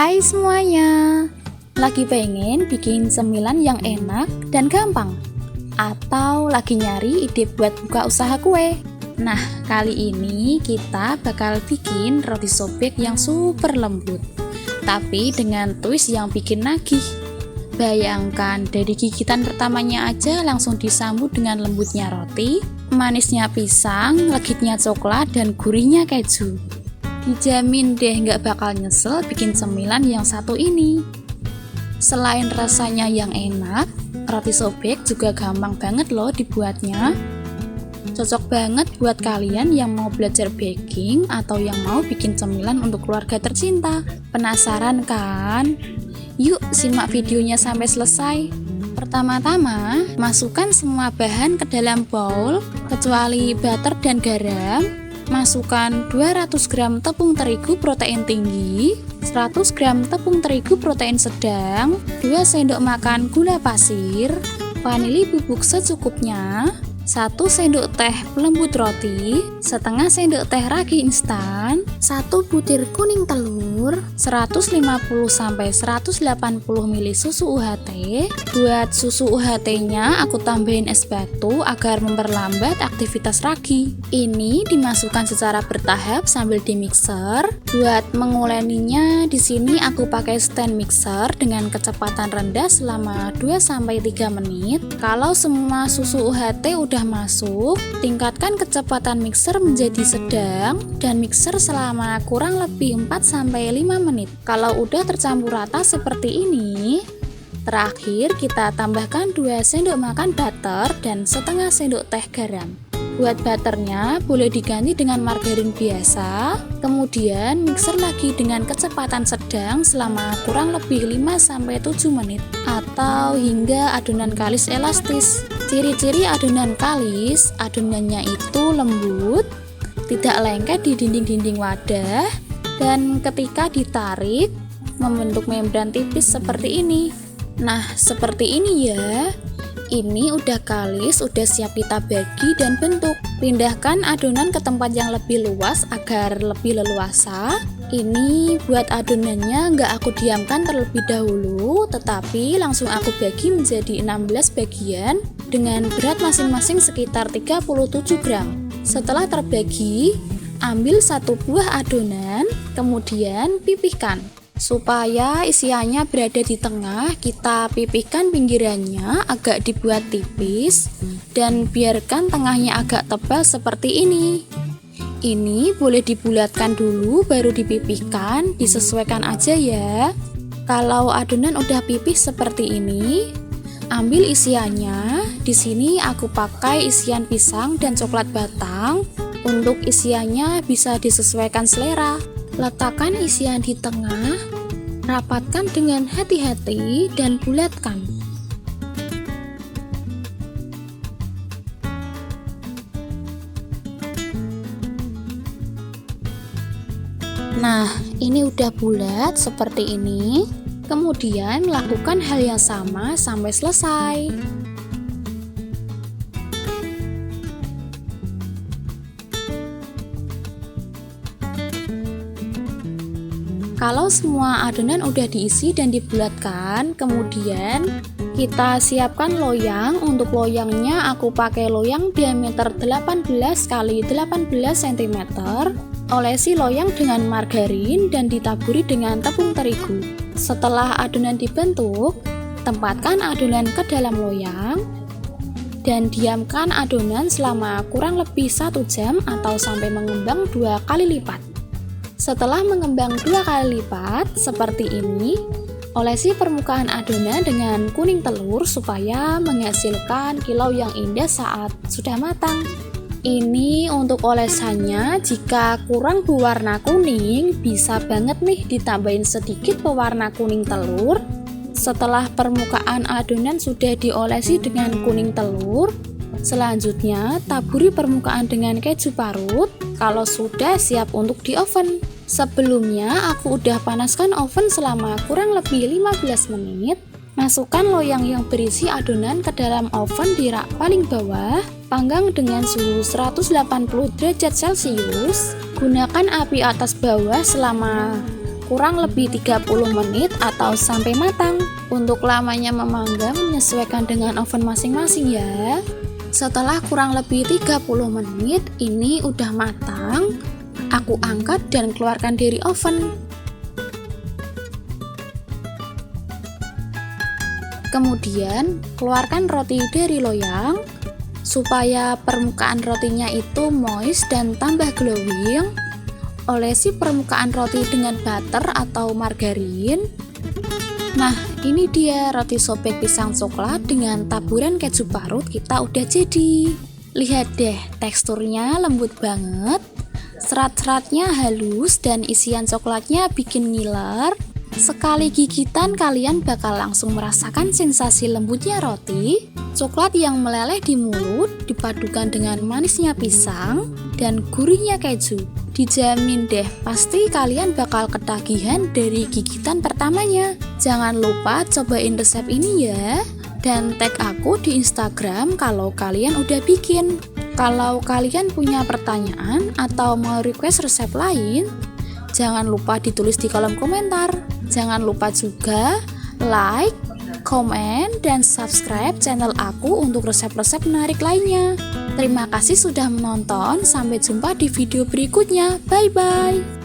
Hai semuanya, lagi pengen bikin cemilan yang enak dan gampang? Atau lagi nyari ide buat buka usaha kue? Nah, kali ini kita bakal bikin roti sobek yang super lembut, tapi dengan twist yang bikin nagih. Bayangkan, dari gigitan pertamanya aja langsung disambut dengan lembutnya roti, manisnya pisang, legitnya coklat, dan gurihnya keju. Dijamin deh nggak bakal nyesel bikin cemilan yang satu ini. Selain rasanya yang enak, roti sobek juga gampang banget loh dibuatnya. Cocok banget buat kalian yang mau belajar baking atau yang mau bikin cemilan untuk keluarga tercinta. Penasaran kan? Yuk simak videonya sampai selesai. Pertama-tama, masukkan semua bahan ke dalam bowl, kecuali butter dan garam. Masukkan 200 gram tepung terigu protein tinggi, 100 gram tepung terigu protein sedang, 2 sendok makan gula pasir, vanili bubuk secukupnya, 1 sendok teh pelembut roti, setengah sendok teh ragi instan, 1 butir kuning telur, 150-180 ml susu UHT. Buat susu UHT-nya aku tambahin es batu agar memperlambat aktivitas ragi. Ini dimasukkan secara bertahap sambil dimixer. Buat menguleninya, di sini aku pakai stand mixer dengan kecepatan rendah selama 2-3 menit. Kalau semua susu UHT udah masuk, tingkatkan kecepatan mixer menjadi sedang dan mixer selama kurang lebih 4-5 menit. Kalau udah tercampur rata seperti ini, terakhir kita tambahkan 2 sendok makan butter dan setengah sendok teh garam. Buat butternya boleh diganti dengan margarin biasa, kemudian mixer lagi dengan kecepatan sedang selama kurang lebih 5-7 menit atau hingga adonan kalis elastis. Ciri-ciri adonan kalis, adonannya itu lembut, tidak lengket di dinding-dinding wadah, dan ketika ditarik membentuk membran tipis seperti ini. Nah, seperti ini ya. Ini udah kalis, udah siap kita bagi dan bentuk. Pindahkan adonan ke tempat yang lebih luas agar lebih leluasa. Ini buat adonannya nggak aku diamkan terlebih dahulu, tetapi langsung aku bagi menjadi 16 bagian dengan berat masing-masing sekitar 37 gram. Setelah terbagi, ambil satu buah adonan, kemudian pipihkan. Supaya isiannya berada di tengah, kita pipihkan pinggirannya agak dibuat tipis dan biarkan tengahnya agak tebal seperti ini. Ini boleh dibulatkan dulu baru dipipihkan, disesuaikan aja ya. Kalau adonan udah pipih seperti ini, ambil isiannya. Di sini aku pakai isian pisang dan coklat batang. Untuk isiannya bisa disesuaikan selera. Letakkan isian di tengah, rapatkan dengan hati-hati dan bulatkan. Nah, ini udah bulat seperti ini. Kemudian lakukan hal yang sama sampai selesai. Kalau semua adonan udah diisi dan dibulatkan, kemudian kita siapkan loyang. Untuk loyangnya aku pakai loyang diameter 18 x 18 cm. Olesi loyang dengan margarin dan ditaburi dengan tepung terigu. Setelah adonan dibentuk, tempatkan adonan ke dalam loyang dan diamkan adonan selama kurang lebih 1 jam atau sampai mengembang 2 kali lipat. Setelah mengembang 2 kali lipat seperti ini, olesi permukaan adonan dengan kuning telur supaya menghasilkan kilau yang indah saat sudah matang. Ini untuk olesannya, jika kurang berwarna kuning, bisa banget nih ditambahin sedikit pewarna kuning telur. Setelah permukaan adonan sudah diolesi dengan kuning telur, selanjutnya taburi permukaan dengan keju parut. Kalau sudah siap untuk di oven. Sebelumnya aku udah panaskan oven selama kurang lebih 15 menit. Masukkan loyang yang berisi adonan ke dalam oven di rak paling bawah. Panggang dengan suhu 180 derajat Celcius. Gunakan api atas bawah selama kurang lebih 30 menit atau sampai matang. Untuk lamanya memanggang menyesuaikan dengan oven masing-masing ya. Setelah kurang lebih 30 menit, ini udah matang. Aku angkat dan keluarkan dari oven. Kemudian, keluarkan roti dari loyang supaya permukaan rotinya itu moist dan tambah glowing. Olesi permukaan roti dengan butter atau margarin. Nah, ini dia roti sobek pisang coklat dengan taburan keju parut kita udah jadi. Lihat deh, teksturnya lembut banget, serat-seratnya halus dan isian coklatnya bikin ngiler. Sekali gigitan kalian bakal langsung merasakan sensasi lembutnya roti, coklat yang meleleh di mulut dipadukan dengan manisnya pisang dan gurihnya keju. Dijamin deh, pasti kalian bakal ketagihan dari gigitan pertamanya. Jangan lupa cobain resep ini ya, dan tag aku di Instagram kalau kalian udah bikin. Kalau kalian punya pertanyaan atau mau request resep lain, jangan lupa ditulis di kolom komentar. Jangan lupa juga like, komen, dan subscribe channel aku untuk resep-resep menarik lainnya. Terima kasih sudah menonton, sampai jumpa di video berikutnya. Bye-bye.